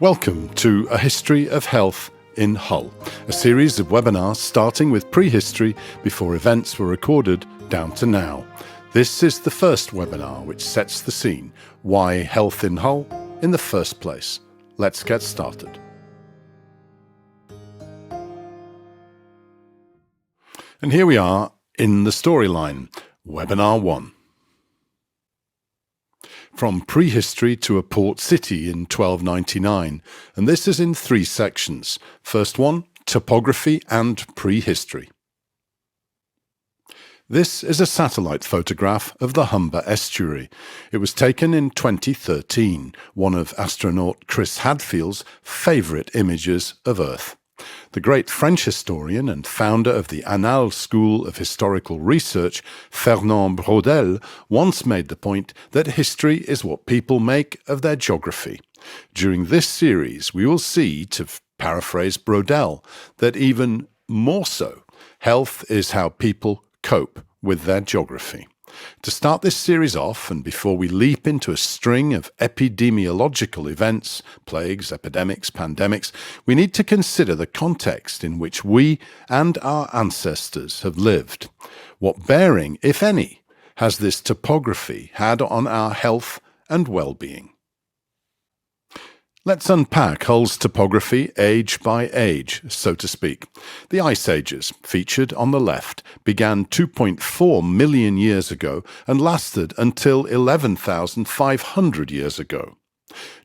Welcome to A History of Health in Hull, a series of webinars starting with prehistory before events were recorded down to now. This is the first webinar which sets the scene. Why health in Hull in the first place? Let's get started. And here we are in the storyline, Webinar 1. From prehistory to a port city in 1299, and this is in 3 sections. First one, topography and prehistory. This is a satellite photograph of the Humber estuary. It was taken in 2013, one of astronaut Chris Hadfield's favourite images of Earth. The great French historian and founder of the Annales School of Historical Research, Fernand Braudel, once made the point that history is what people make of their geography. During this series, we will see, to paraphrase Braudel, that even more so, health is how people cope with their geography. To start this series off, and before we leap into a string of epidemiological events, plagues, epidemics, pandemics, we need to consider the context in which we and our ancestors have lived. What bearing, if any, has this topography had on our health and well-being? Let's unpack Hull's topography age by age, so to speak. The Ice Ages, featured on the left, began 2.4 million years ago and lasted until 11,500 years ago.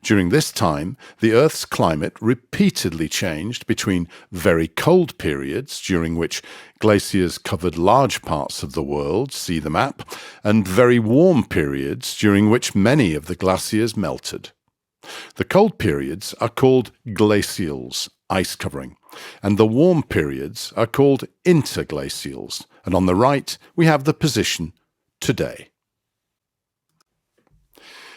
During this time, the Earth's climate repeatedly changed between very cold periods, during which glaciers covered large parts of the world, see the map, and very warm periods, during which many of the glaciers melted. The cold periods are called glacials, ice covering, and the warm periods are called interglacials. And on the right, we have the position today.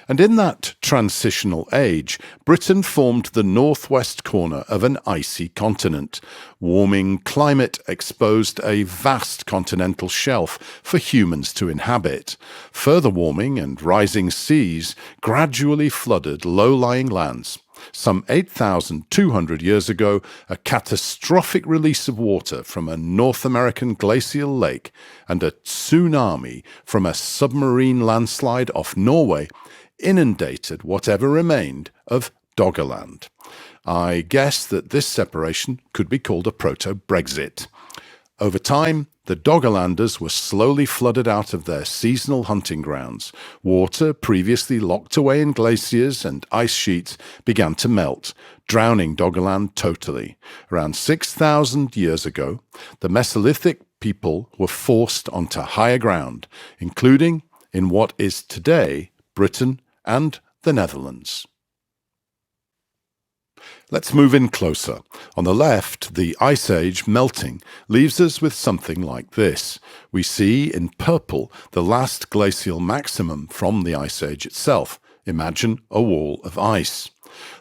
And in that transitional age, Britain formed the northwest corner of an icy continent. Warming climate exposed a vast continental shelf for humans to inhabit. Further warming and rising seas gradually flooded low-lying lands. Some 8,200 years ago, a catastrophic release of water from a North American glacial lake and a tsunami from a submarine landslide off Norway inundated whatever remained of Doggerland. I guess that this separation could be called a proto-Brexit. Over time, the Doggerlanders were slowly flooded out of their seasonal hunting grounds. Water previously locked away in glaciers and ice sheets began to melt, drowning Doggerland totally. Around 6,000 years ago, the Mesolithic people were forced onto higher ground, including in what is today Britain and the Netherlands. Let's move in closer. On the left, the Ice Age melting leaves us with something like this. We see in purple the last glacial maximum from the Ice Age itself. Imagine a wall of ice.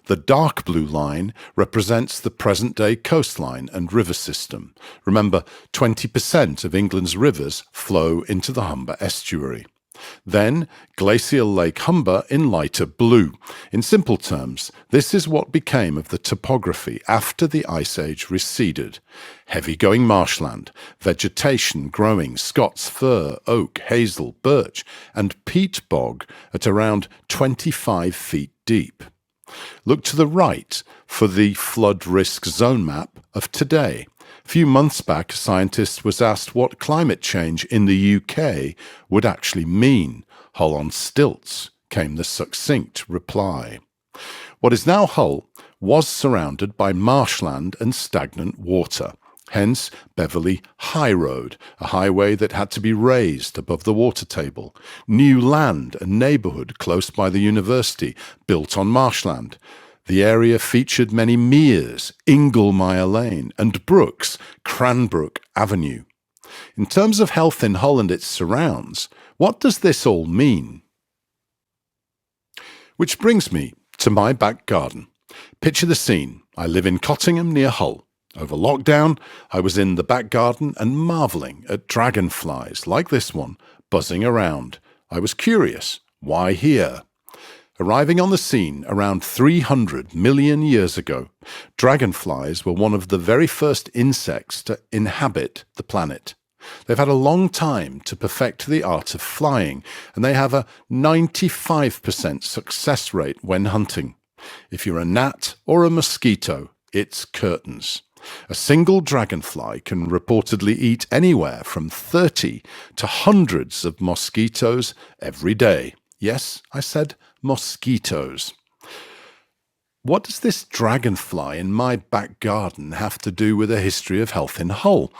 The dark blue line represents the present-day coastline and river system. Remember, 20% of England's rivers flow into the Humber estuary. Then, Glacial Lake Humber in lighter blue. In simple terms, this is what became of the topography after the Ice Age receded. Heavy-going marshland, vegetation growing Scots fir, oak, hazel, birch, and peat bog at around 25 feet deep. Look to the right for the flood risk zone map of today. A few months back, a scientist was asked what climate change in the UK would actually mean. Hull on stilts, came the succinct reply. What is now Hull was surrounded by marshland and stagnant water. Hence Beverley High Road, a highway that had to be raised above the water table. New Land, a neighbourhood close by the university, built on marshland. The area featured many meres, Inglemire Lane, and brooks, Cranbrook Avenue. In terms of health in Hull and its surrounds, what does this all mean? Which brings me to my back garden. Picture the scene. I live in Cottingham near Hull. Over lockdown, I was in the back garden and marvelling at dragonflies like this one buzzing around. I was curious. Why here? Arriving on the scene around 300 million years ago, dragonflies were one of the very first insects to inhabit the planet. They've had a long time to perfect the art of flying, and they have a 95% success rate when hunting. If you're a gnat or a mosquito, it's curtains. A single dragonfly can reportedly eat anywhere from 30 to hundreds of mosquitoes every day. Yes, I said mosquitoes. What does this dragonfly in my back garden have to do with a history of health in Hull?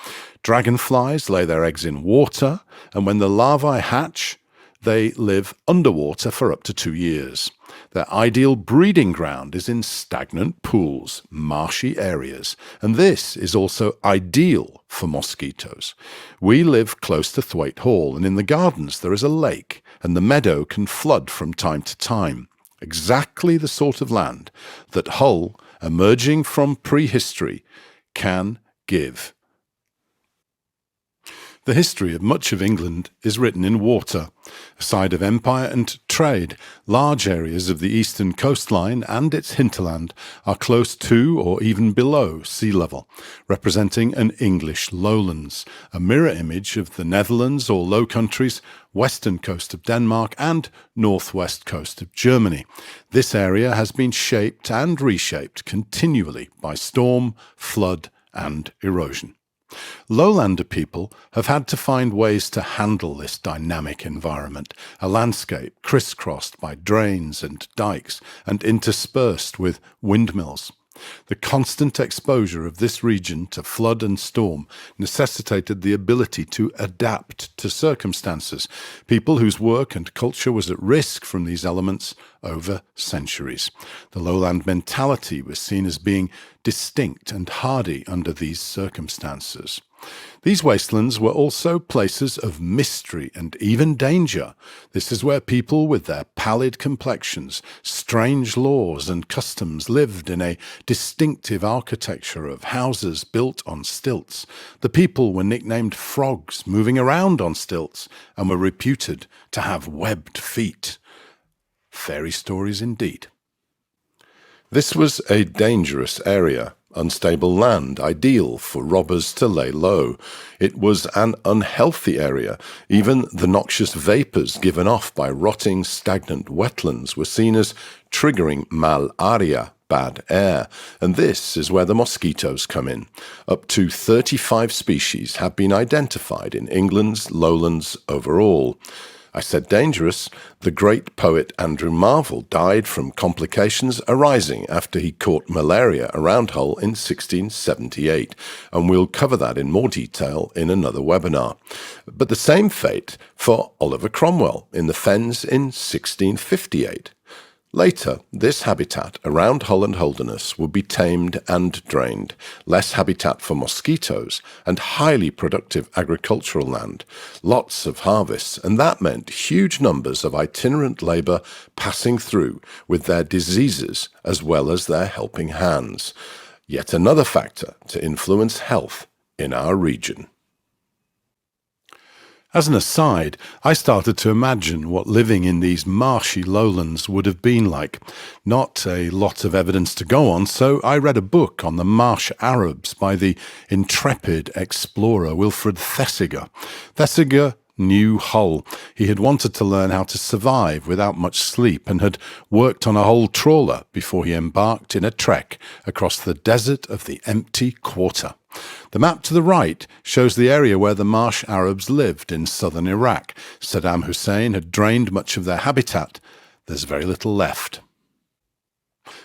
Dragonflies lay their eggs in water, and when the larvae hatch, they live underwater for up to 2 years. Their ideal breeding ground is in stagnant pools, marshy areas, and this is also ideal for mosquitoes. We live close to Thwaite Hall, and in the gardens there is a lake, and the meadow can flood from time to time. Exactly the sort of land that Hull, emerging from prehistory, can give. The history of much of England is written in water. A side of empire and trade, large areas of the eastern coastline and its hinterland are close to or even below sea level, representing an English lowlands, a mirror image of the Netherlands or Low Countries, western coast of Denmark and northwest coast of Germany. This area has been shaped and reshaped continually by storm, flood and erosion. Lowlander people have had to find ways to handle this dynamic environment, a landscape crisscrossed by drains and dikes and interspersed with windmills. The constant exposure of this region to flood and storm necessitated the ability to adapt to circumstances, people whose work and culture was at risk from these elements over centuries. The lowland mentality was seen as being distinct and hardy under these circumstances. These wastelands were also places of mystery and even danger. This is where people with their pallid complexions, strange laws and customs lived in a distinctive architecture of houses built on stilts. The people were nicknamed frogs, moving around on stilts, and were reputed to have webbed feet. Fairy stories indeed. This was a dangerous area. Unstable land, ideal for robbers to lay low. It was an unhealthy area. Even the noxious vapours given off by rotting, stagnant wetlands were seen as triggering malaria, bad air. And this is where the mosquitoes come in. Up to 35 species have been identified in England's lowlands overall. I said dangerous. The great poet Andrew Marvell died from complications arising after he caught malaria around Hull in 1678, and we'll cover that in more detail in another webinar. But the same fate for Oliver Cromwell in the Fens in 1658. Later, this habitat around Hull and Holderness would be tamed and drained, less habitat for mosquitoes, and highly productive agricultural land, lots of harvests, and that meant huge numbers of itinerant labour passing through with their diseases as well as their helping hands. Yet another factor to influence health in our region. As an aside, I started to imagine what living in these marshy lowlands would have been like. Not a lot of evidence to go on, so I read a book on the marsh Arabs by the intrepid explorer Wilfred Thesiger. Thesiger knew Hull. He had wanted to learn how to survive without much sleep and had worked on a whole trawler before he embarked in a trek across the desert of the Empty Quarter. The map to the right shows the area where the marsh Arabs lived in southern Iraq. Saddam Hussein had drained much of their habitat. There's very little left.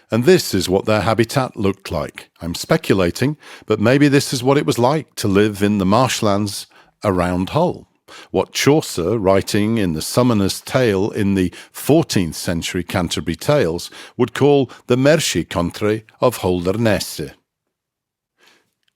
And this is what their habitat looked like. I'm speculating, but maybe this is what it was like to live in the marshlands around Hull. What Chaucer, writing in the Summoner's Tale in the 14th century Canterbury Tales, would call the Mersey country of Holdernesse.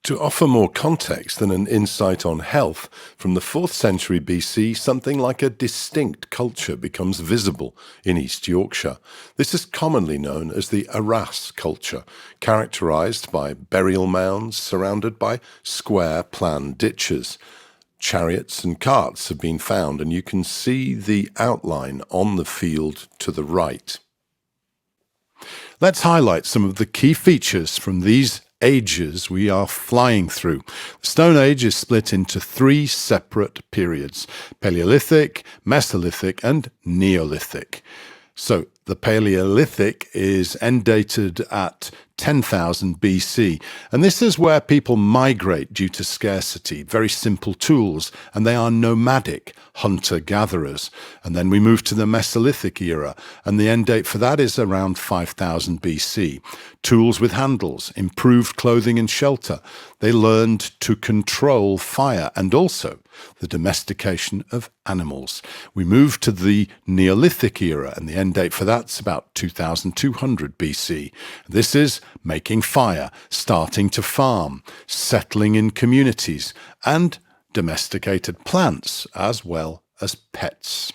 To offer more context than an insight on health, from the 4th century BC, something like a distinct culture becomes visible in East Yorkshire. This is commonly known as the Arras culture, characterised by burial mounds surrounded by square plan ditches. Chariots and carts have been found, and you can see the outline on the field to the right. Let's highlight some of the key features from these ages we are flying through. The Stone Age is split into three separate periods: Paleolithic, Mesolithic, and Neolithic. So the Paleolithic is end dated at 10,000 BC, and this is where people migrate due to scarcity, very simple tools, and they are nomadic hunter-gatherers. And then we move to the Mesolithic era, and the end date for that is around 5,000 BC. Tools with handles, improved clothing and shelter. They learned to control fire and also the domestication of animals. We move to the Neolithic era, and the end date for that's about 2200 BC. This is making fire, starting to farm, settling in communities, and domesticated plants as well as pets.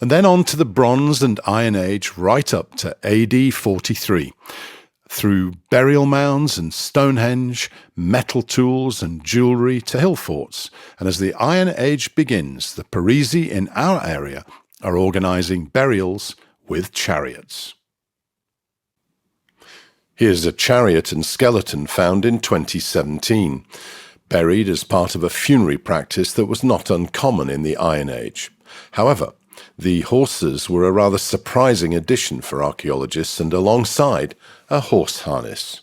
And then on to the Bronze and Iron Age right up to AD 43. Through burial mounds and Stonehenge, metal tools and jewellery to hill forts. And as the Iron Age begins, the Parisi in our area are organising burials with chariots. Here's a chariot and skeleton found in 2017, buried as part of a funerary practice that was not uncommon in the Iron Age. However, the horses were a rather surprising addition for archaeologists, and alongside a horse harness.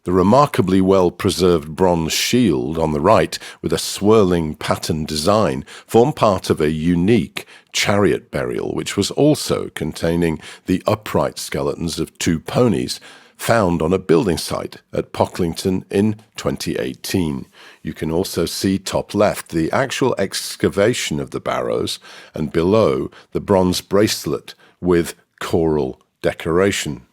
The remarkably well-preserved bronze shield on the right with a swirling pattern design formed part of a unique chariot burial, which was also containing the upright skeletons of two ponies found on a building site at Pocklington in 2018. You can also see top left the actual excavation of the barrows, and below the bronze bracelet with coral decoration.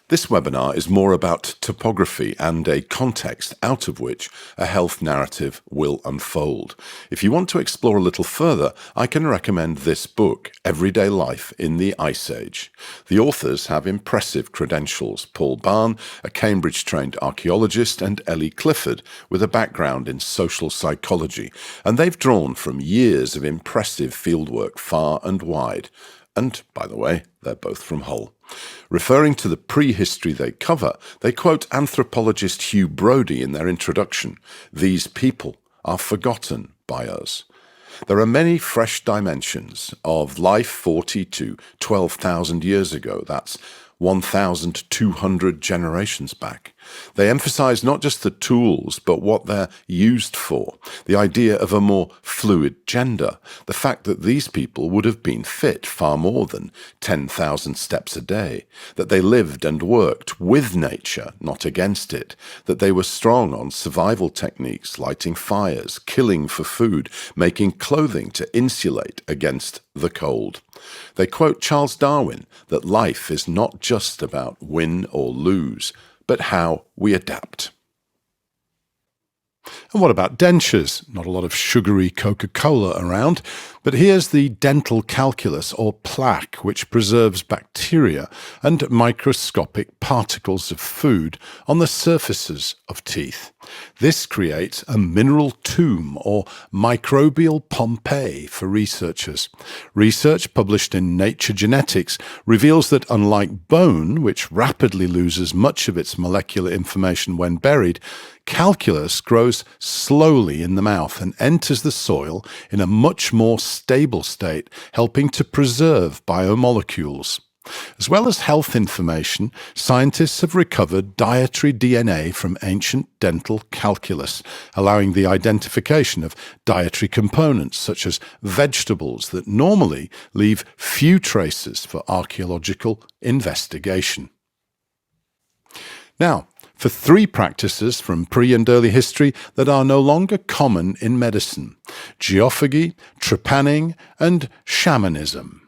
This webinar is more about topography and a context out of which a health narrative will unfold. If you want to explore a little further, I can recommend this book, Everyday Life in the Ice Age. The authors have impressive credentials: Paul Barn, a Cambridge-trained archaeologist, and Ellie Clifford, with a background in social psychology, and they've drawn from years of impressive fieldwork far and wide. And, by the way, they're both from Hull. Referring to the prehistory they cover, they quote anthropologist Hugh Brodie in their introduction: "These people are forgotten by us." There are many fresh dimensions of life 40 to 12,000 years ago. That's 1,200 generations back. They emphasize not just the tools, but what they're used for. The idea of a more fluid gender. The fact that these people would have been fit far more than 10,000 steps a day. That they lived and worked with nature, not against it. That they were strong on survival techniques, lighting fires, killing for food, making clothing to insulate against the cold. They quote Charles Darwin that life is not just about win or lose, but how we adapt. And what about dentures? Not a lot of sugary Coca-Cola around, but here's the dental calculus, or plaque, which preserves bacteria and microscopic particles of food on the surfaces of teeth. This creates a mineral tomb, or microbial Pompeii, for researchers. Research published in Nature Genetics reveals that unlike bone, which rapidly loses much of its molecular information when buried, calculus grows slowly in the mouth and enters the soil in a much more stable state, helping to preserve biomolecules. As well as health information, scientists have recovered dietary DNA from ancient dental calculus, allowing the identification of dietary components such as vegetables that normally leave few traces for archaeological investigation. Now, for three practices from pre- and early history that are no longer common in medicine: geophagy, trepanning, and shamanism.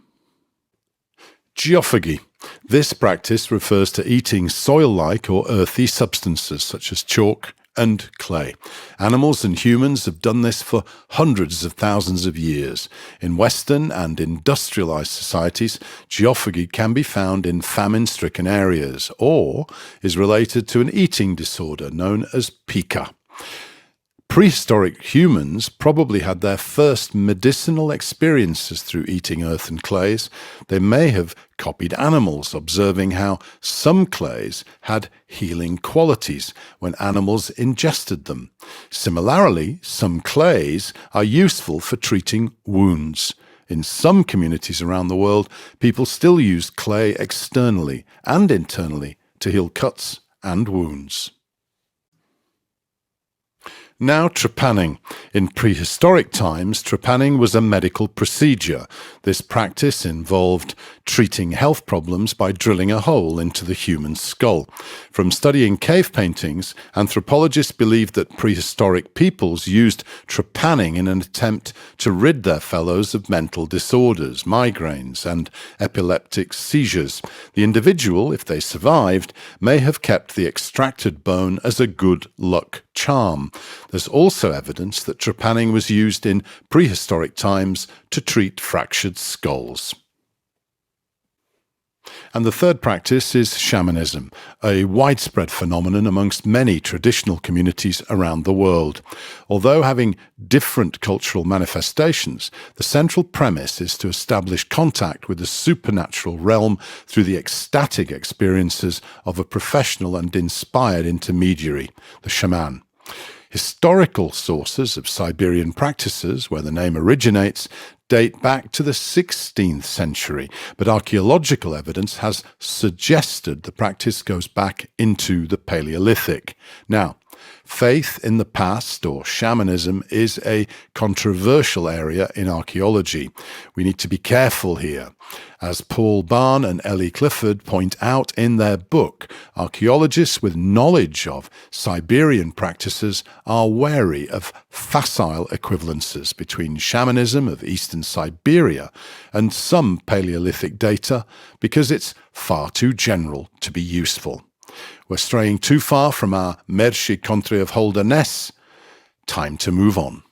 Geophagy. This practice refers to eating soil-like or earthy substances such as chalk and clay. Animals and humans have done this for hundreds of thousands of years. In Western and industrialized societies, geophagy can be found in famine-stricken areas or is related to an eating disorder known as pica. Prehistoric humans probably had their first medicinal experiences through eating earth and clays. They may have copied animals, observing how some clays had healing qualities when animals ingested them. Similarly, some clays are useful for treating wounds. In some communities around the world, people still use clay externally and internally to heal cuts and wounds. Now trepanning. In prehistoric times, trepanning was a medical procedure. This practice involved treating health problems by drilling a hole into the human skull. From studying cave paintings, anthropologists believed that prehistoric peoples used trepanning in an attempt to rid their fellows of mental disorders, migraines, and epileptic seizures. The individual, if they survived, may have kept the extracted bone as a good luck charm. There's also evidence that trepanning was used in prehistoric times to treat fractured skulls. And the third practice is shamanism, a widespread phenomenon amongst many traditional communities around the world. Although having different cultural manifestations, the central premise is to establish contact with the supernatural realm through the ecstatic experiences of a professional and inspired intermediary, the shaman. Historical sources of Siberian practices, where the name originates, date back to the 16th century, but archaeological evidence has suggested the practice goes back into the Paleolithic. Now, faith in the past, or shamanism, is a controversial area in archaeology. We need to be careful here. As Paul Barn and Ellie Clifford point out in their book, archaeologists with knowledge of Siberian practices are wary of facile equivalences between shamanism of eastern Siberia and some Paleolithic data because it's far too general to be useful. We're straying too far from our Mershi country of Holderness. Time to move on.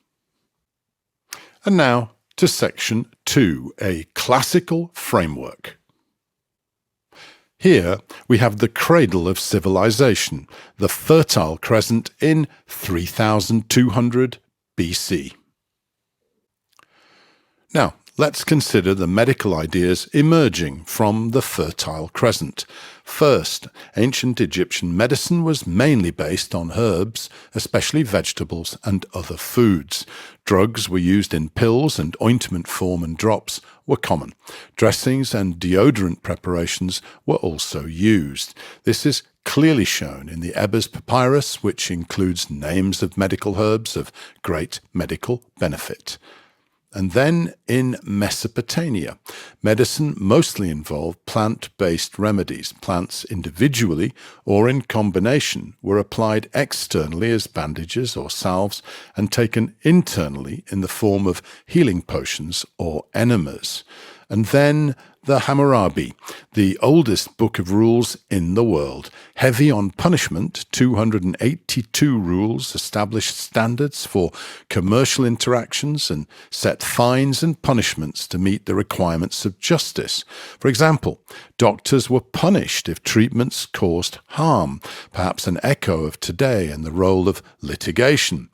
And now to Section 2, a classical framework. Here we have the cradle of civilization, the Fertile Crescent in 3200 BC. Now, let's consider the medical ideas emerging from the Fertile Crescent. First, ancient Egyptian medicine was mainly based on herbs, especially vegetables and other foods. Drugs were used in pills, and ointment form and drops were common. Dressings and deodorant preparations were also used. This is clearly shown in the Ebers Papyrus, which includes names of medical herbs of great medical benefit. And then in Mesopotamia, medicine mostly involved plant-based remedies. Plants individually or in combination were applied externally as bandages or salves and taken internally in the form of healing potions or enemas. And then the Hammurabi, the oldest book of rules in the world. Heavy on punishment, 282 rules established standards for commercial interactions and set fines and punishments to meet the requirements of justice. For example, doctors were punished if treatments caused harm, perhaps an echo of today and the role of litigation.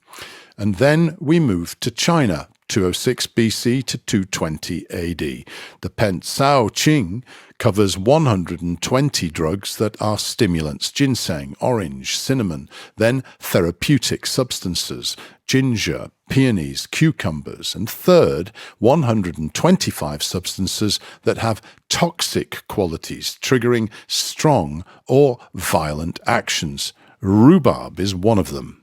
And then we move to China, 206 BC to 220 AD. The Pen Cao Qing covers 120 drugs that are stimulants: ginseng, orange, cinnamon, then therapeutic substances, ginger, peonies, cucumbers, and third, 125 substances that have toxic qualities, triggering strong or violent actions. Rhubarb is one of them.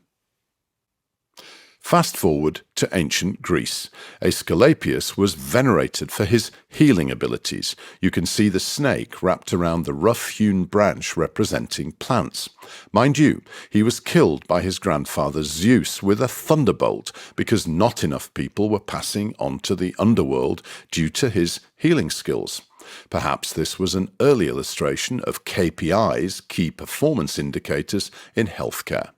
Fast forward to ancient Greece. Aesculapius was venerated for his healing abilities. You can see the snake wrapped around the rough-hewn branch representing plants. Mind you, he was killed by his grandfather Zeus with a thunderbolt because not enough people were passing on to the underworld due to his healing skills. Perhaps this was an early illustration of KPIs, key performance indicators, in healthcare.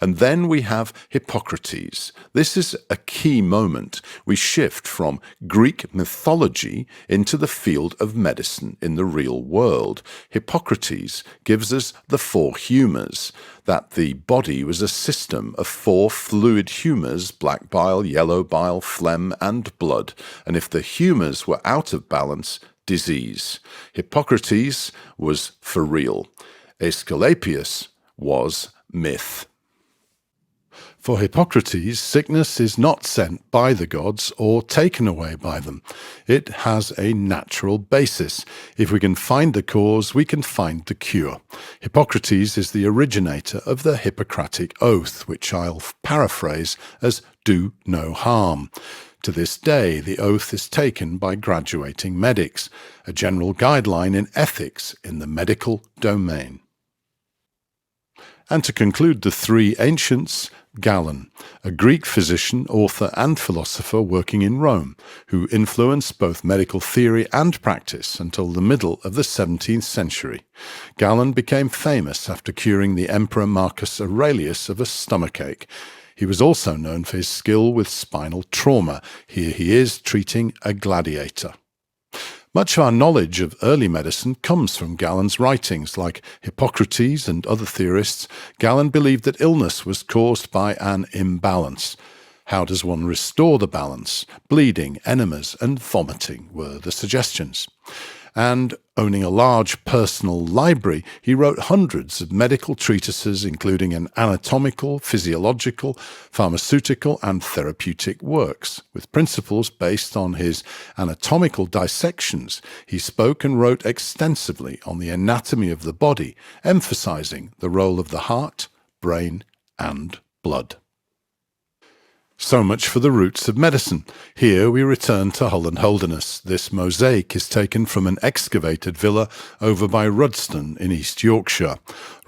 And then we have Hippocrates. This is a key moment. We shift from Greek mythology into the field of medicine in the real world. Hippocrates gives us the four humours, that the body was a system of four fluid humours, black bile, yellow bile, phlegm, and blood. And if the humours were out of balance, disease. Hippocrates was for real. Aesculapius was myth. For Hippocrates, sickness is not sent by the gods or taken away by them. It has a natural basis. If we can find the cause, we can find the cure. Hippocrates is the originator of the Hippocratic Oath, which I'll paraphrase as "do no harm." To this day, the oath is taken by graduating medics, a general guideline in ethics in the medical domain. And to conclude the three ancients, Galen, a Greek physician, author and philosopher working in Rome, who influenced both medical theory and practice until the middle of the 17th century. Galen became famous after curing the Emperor Marcus Aurelius of a stomachache. He was also known for his skill with spinal trauma. Here he is treating a gladiator. Much of our knowledge of early medicine comes from Galen's writings. Like Hippocrates and other theorists, Galen believed that illness was caused by an imbalance. How does one restore the balance? Bleeding, enemas, and vomiting were the suggestions. And owning a large personal library, he wrote hundreds of medical treatises, including an anatomical, physiological, pharmaceutical, and therapeutic works. With principles based on his anatomical dissections, he spoke and wrote extensively on the anatomy of the body, emphasizing the role of the heart, brain, and blood. So much for the roots of medicine. Here we return to Hull and Holderness. This mosaic is taken from an excavated villa over by Rudston in East Yorkshire.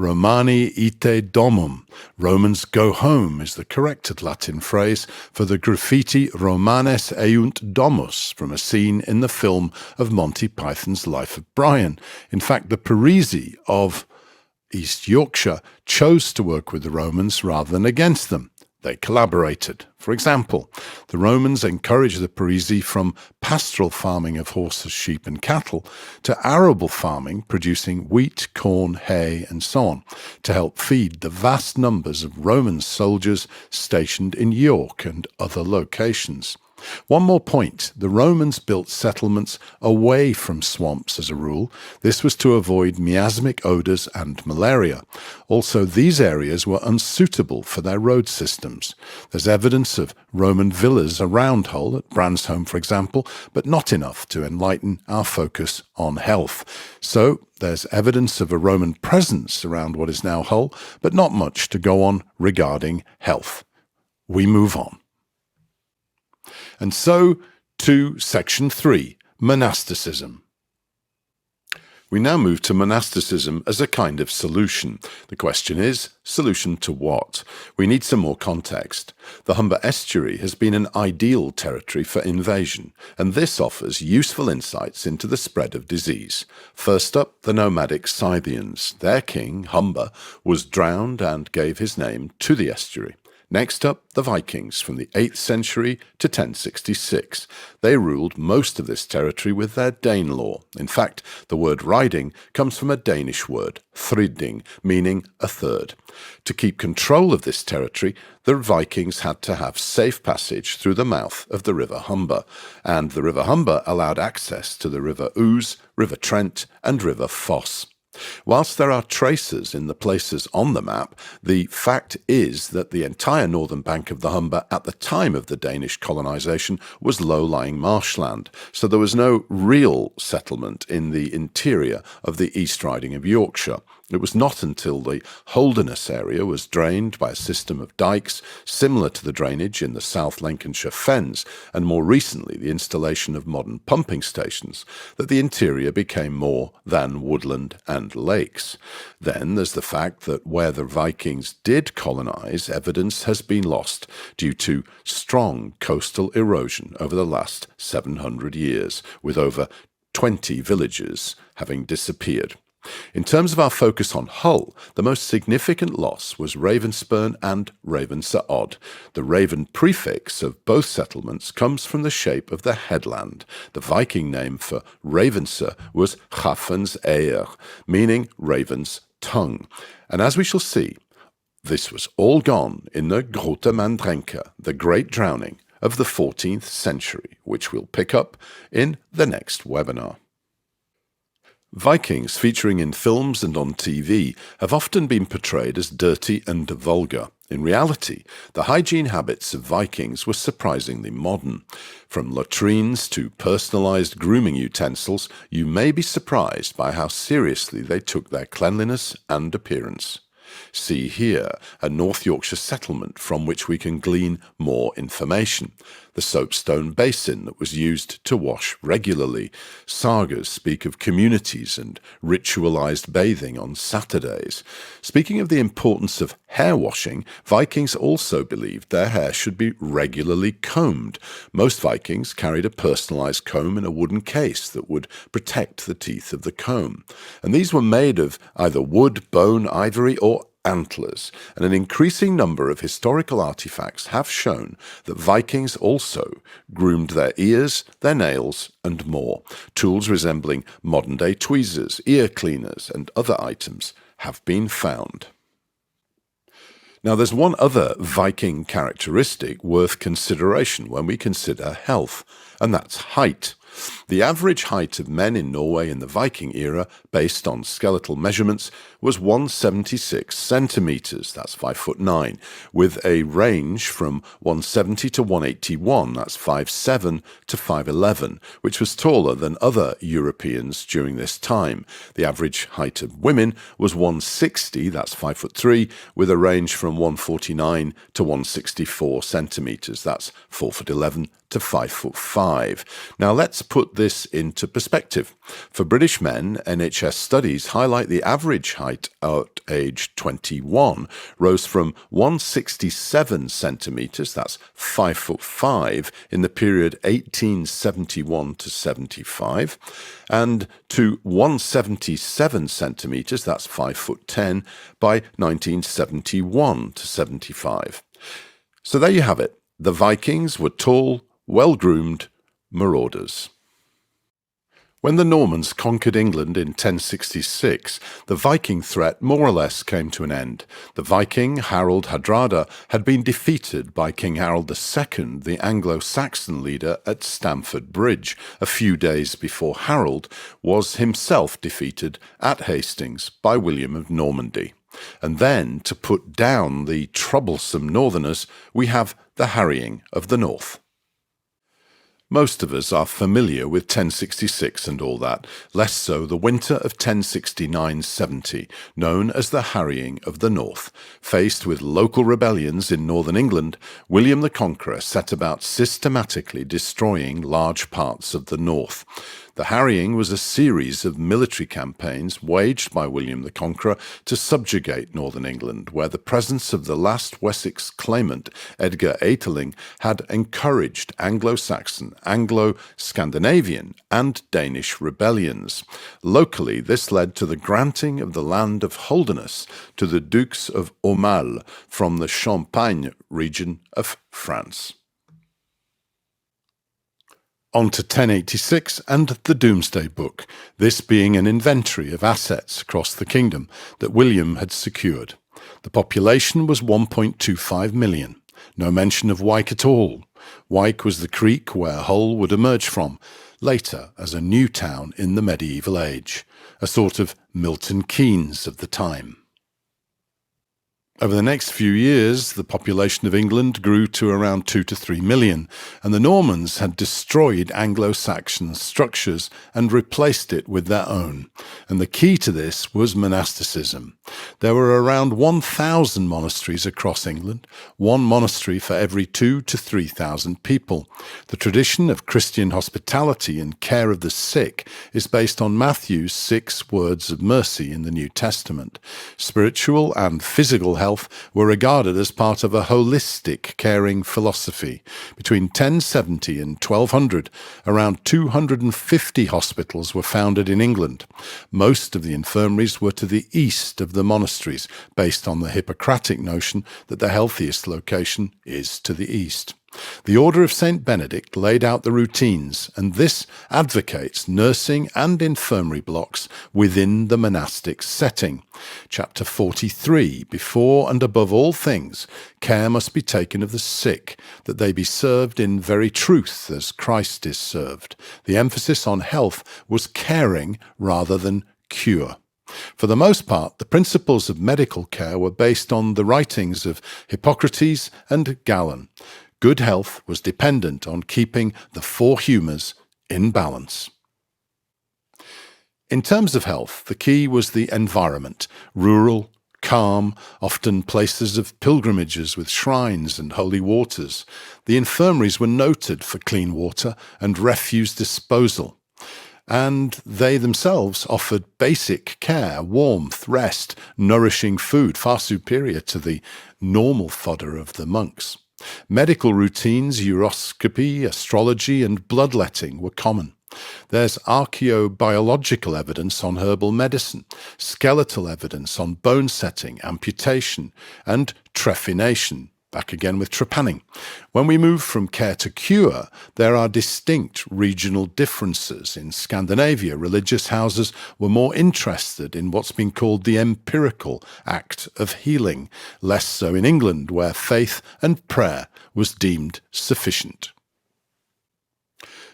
Romani ite domum. Romans go home is the corrected Latin phrase for the graffiti Romanes eunt domus from a scene in the film of Monty Python's Life of Brian. In fact, the Parisi of East Yorkshire chose to work with the Romans rather than against them. They collaborated. For example, the Romans encouraged the Parisi from pastoral farming of horses, sheep, and cattle to arable farming, producing wheat, corn, hay, and so on, to help feed the vast numbers of Roman soldiers stationed in York and other locations. One more point. The Romans built settlements away from swamps as a rule. This was to avoid miasmic odours and malaria. Also, these areas were unsuitable for their road systems. There's evidence of Roman villas around Hull, at Bransholme for example, but not enough to enlighten our focus on health. So, there's evidence of a Roman presence around what is now Hull, but not much to go on regarding health. We move on. And so to Section 3, Monasticism. We now move to monasticism as a kind of solution. The question is, solution to what? We need some more context. The Humber estuary has been an ideal territory for invasion, and this offers useful insights into the spread of disease. First up, the nomadic Scythians. Their king, Humber, was drowned and gave his name to the estuary. Next up, the Vikings from the 8th century to 1066. They ruled most of this territory with their Danelaw. In fact, the word riding comes from a Danish word, thridding, meaning a third. To keep control of this territory, the Vikings had to have safe passage through the mouth of the River Humber, and the River Humber allowed access to the River Ouse, River Trent, and River Foss. Whilst there are traces in the places on the map, the fact is that the entire northern bank of the Humber at the time of the Danish colonisation was low-lying marshland, so there was no real settlement in the interior of the East Riding of Yorkshire. It was not until the Holderness area was drained by a system of dykes similar to the drainage in the South Lancashire Fens, and more recently the installation of modern pumping stations, that the interior became more than woodland and lakes. Then there's the fact that where the Vikings did colonise, evidence has been lost due to strong coastal erosion over the last 700 years, with over 20 villages having disappeared. In terms of our focus on Hull, the most significant loss was Ravenspurn and Ravense-Odd. The Raven prefix of both settlements comes from the shape of the headland. The Viking name for Ravense was Chafens Eer, meaning raven's tongue. And as we shall see, this was all gone in the Grote Mandrenke, the Great Drowning of the 14th century, which we'll pick up in the next webinar. Vikings featuring in films and on TV have often been portrayed as dirty and vulgar. In reality, the hygiene habits of Vikings were surprisingly modern. From latrines to personalized grooming utensils, you may be surprised by how seriously they took their cleanliness and appearance. See here a North Yorkshire settlement from which we can glean more information. The soapstone basin that was used to wash regularly. Sagas speak of communities and ritualized bathing on Saturdays. Speaking of the importance of hair washing, Vikings also believed their hair should be regularly combed. Most Vikings carried a personalized comb in a wooden case that would protect the teeth of the comb. And these were made of either wood, bone, ivory, or antlers, and an increasing number of historical artifacts have shown that Vikings also groomed their ears, their nails, and more. Tools resembling modern-day tweezers, ear cleaners, and other items have been found. Now, there's one other Viking characteristic worth consideration when we consider health, and that's height. The average height of men in Norway in the Viking era, based on skeletal measurements, was 176 centimetres, that's 5'9", with a range from 170 to 181, that's 5'7", to 5'11", which was taller than other Europeans during this time. The average height of women was 160, that's 5'3", with a range from 149 to 164 centimetres, that's 4'11", to 5'5". Now let's put this into perspective. For British men, NHS studies highlight the average height at age 21 rose from 167 centimetres, that's 5'5", in the period 1871 to 75, and to 177 centimetres, that's 5'10", by 1971 to 75. So there you have it. The Vikings were tall, well-groomed marauders. When the Normans conquered England in 1066, the Viking threat more or less came to an end. The Viking Harold Hardrada had been defeated by King Harold II, the Anglo-Saxon leader, at Stamford Bridge, a few days before Harold was himself defeated at Hastings by William of Normandy. And then, to put down the troublesome northerners, we have the harrying of the north. Most of us are familiar with 1066 and all that, less so the winter of 1069-70, known as the harrying of the north. Faced with local rebellions in northern England, William the Conqueror set about systematically destroying large parts of the north. The harrying was a series of military campaigns waged by William the Conqueror to subjugate northern England, where the presence of the last Wessex claimant, Edgar Atheling, had encouraged Anglo-Saxon, Anglo-Scandinavian, and Danish rebellions. Locally, this led to the granting of the land of Holderness to the Dukes of Aumale from the Champagne region of France. On to 1086 and the Domesday Book, this being an inventory of assets across the kingdom that William had secured. The population was 1.25 million. No mention of Wyke at all. Wyke was the creek where Hull would emerge from, later as a new town in the medieval age, a sort of Milton Keynes of the time. Over the next few years, the population of England grew to around 2 to 3 million, and the Normans had destroyed Anglo-Saxon structures and replaced it with their own. And the key to this was monasticism. There were around 1,000 monasteries across England, one monastery for every 2,000 to 3,000 people. The tradition of Christian hospitality and care of the sick is based on Matthew's 6 words of mercy in the New Testament. Spiritual and physical health were regarded as part of a holistic caring philosophy. Between 1070 and 1200, around 250 hospitals were founded in England. Most of the infirmaries were to the east of the monasteries, based on the Hippocratic notion that the healthiest location is to the east. The Order of St. Benedict laid out the routines, and this advocates nursing and infirmary blocks within the monastic setting. Chapter 43, before and above all things, care must be taken of the sick, that they be served in very truth as Christ is served. The emphasis on health was caring rather than cure. For the most part, the principles of medical care were based on the writings of Hippocrates and Galen. Good health was dependent on keeping the four humours in balance. In terms of health, the key was the environment, rural, calm, often places of pilgrimages with shrines and holy waters. The infirmaries were noted for clean water and refuse disposal, and they themselves offered basic care, warmth, rest, nourishing food, far superior to the normal fodder of the monks. Medical routines, uroscopy, astrology, and bloodletting were common. There's archaeobiological evidence on herbal medicine, skeletal evidence on bone setting, amputation, and trephination. Back again with trepanning. When we move from care to cure, there are distinct regional differences. In Scandinavia, religious houses were more interested in what's been called the empirical act of healing, less so in England, where faith and prayer was deemed sufficient.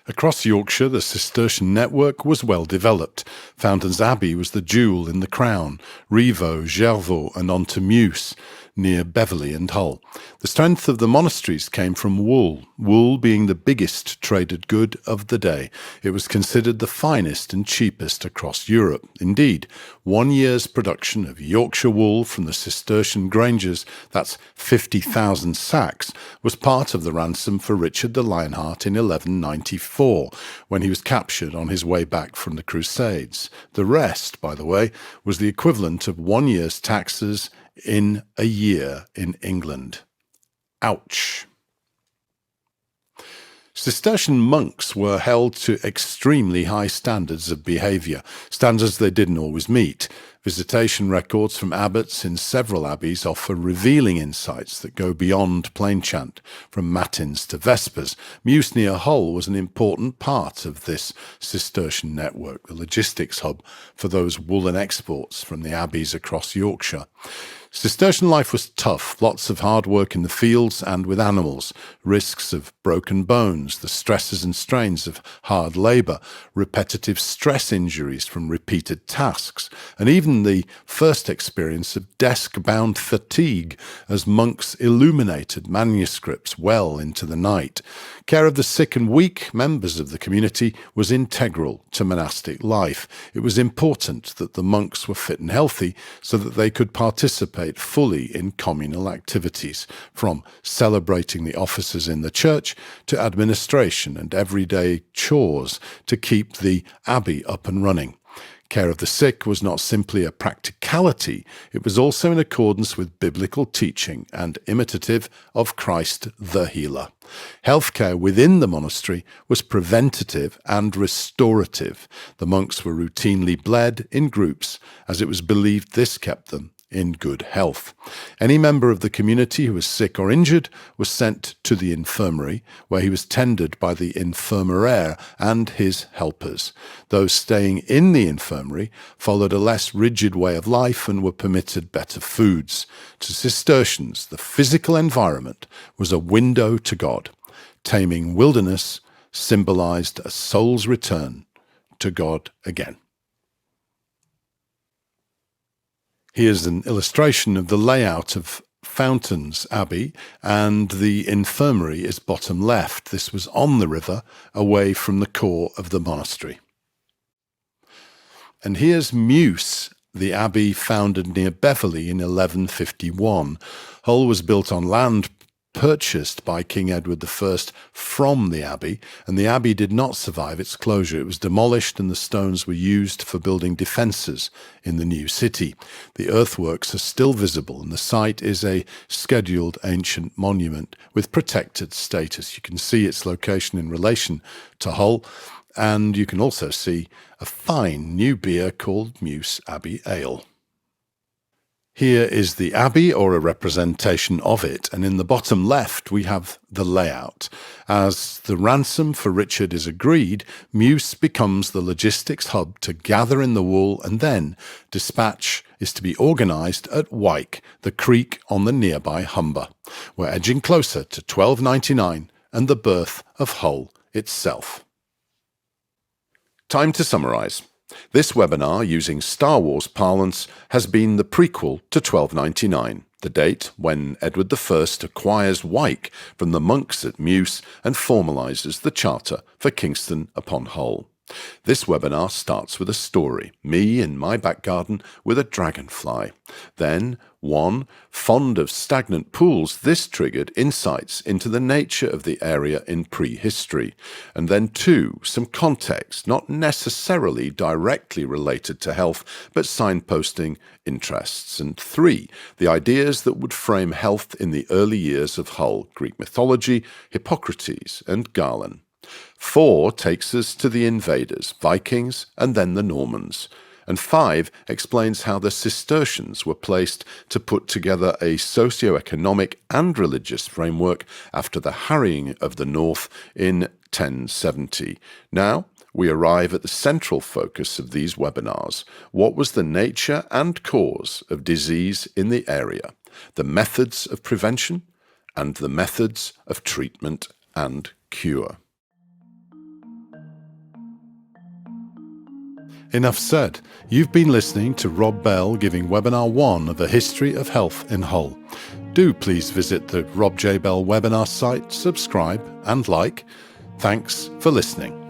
Across Yorkshire, the Cistercian network was well developed. Fountains Abbey was the jewel in the crown, Rievaulx, Gervaux, and on to Meaux, near Beverley and Hull. The strength of the monasteries came from wool being the biggest traded good of the day. It was considered the finest and cheapest across Europe. Indeed, 1 year's production of Yorkshire wool from the Cistercian granges, that's 50,000 sacks, was part of the ransom for Richard the Lionheart in 1194, when he was captured on his way back from the Crusades. The rest, by the way, was the equivalent of 1 year's taxes in a year in England. Ouch. Cistercian monks were held to extremely high standards of behaviour, standards they didn't always meet. Visitation records from abbots in several abbeys offer revealing insights that go beyond plain chant, from matins to vespers. Meaux near Hull was an important part of this Cistercian network, the logistics hub for those woolen exports from the abbeys across Yorkshire. Cistercian life was tough, lots of hard work in the fields and with animals, risks of broken bones, the stresses and strains of hard labour, repetitive stress injuries from repeated tasks, and even the first experience of desk-bound fatigue as monks illuminated manuscripts well into the night. Care of the sick and weak members of the community was integral to monastic life. It was important that the monks were fit and healthy so that they could participate fully in communal activities, from celebrating the offices in the church to administration and everyday chores to keep the abbey up and running. Care of the sick was not simply a practicality, it was also in accordance with biblical teaching and imitative of Christ the healer. Healthcare within the monastery was preventative and restorative. The monks were routinely bled in groups, as it was believed this kept them in good health. Any member of the community who was sick or injured was sent to the infirmary, where he was tended by the infirmeraire and his helpers. Those staying in the infirmary followed a less rigid way of life and were permitted better foods. To Cistercians, the physical environment was a window to God. Taming wilderness symbolized a soul's return to God again. Here's an illustration of the layout of Fountains Abbey, and the infirmary is bottom left. This was on the river, away from the core of the monastery. And here's Meaux, the abbey founded near Beverley in 1151. Hull was built on land purchased by King Edward I from the abbey, and the abbey did not survive its closure. It was demolished and the stones were used for building defences in the new city. The earthworks are still visible and the site is a scheduled ancient monument with protected status. You can see its location in relation to Hull, and you can also see a fine new beer called Meaux Abbey Ale. Here is the abbey, or a representation of it, and in the bottom left we have the layout. As the ransom for Richard is agreed, Meaux becomes the logistics hub to gather in the wool, and then dispatch is to be organised at Wyke, the creek on the nearby Humber. We're edging closer to 1299 and the birth of Hull itself. Time to summarise. This webinar, using Star Wars parlance, has been the prequel to 1299, the date when Edward I acquires Wyke from the monks at Meaux and formalises the charter for Kingston-upon-Hull. This webinar starts with a story, me in my back garden with a dragonfly. Then, 1. Fond of stagnant pools, this triggered insights into the nature of the area in prehistory. And then 2. Some context, not necessarily directly related to health, but signposting interests. And 3. The ideas that would frame health in the early years of Hull, Greek mythology, Hippocrates and Galen. 4 takes us to the invaders, Vikings, and then the Normans. And 5 explains how the Cistercians were placed to put together a socio-economic and religious framework after the harrying of the north in 1070. Now, we arrive at the central focus of these webinars. What was the nature and cause of disease in the area, the methods of prevention, and the methods of treatment and cure? Enough said. You've been listening to Rob Bell giving Webinar 1 of A History of Health in Hull. Do please visit the Rob J. Bell webinar site, subscribe and like. Thanks for listening.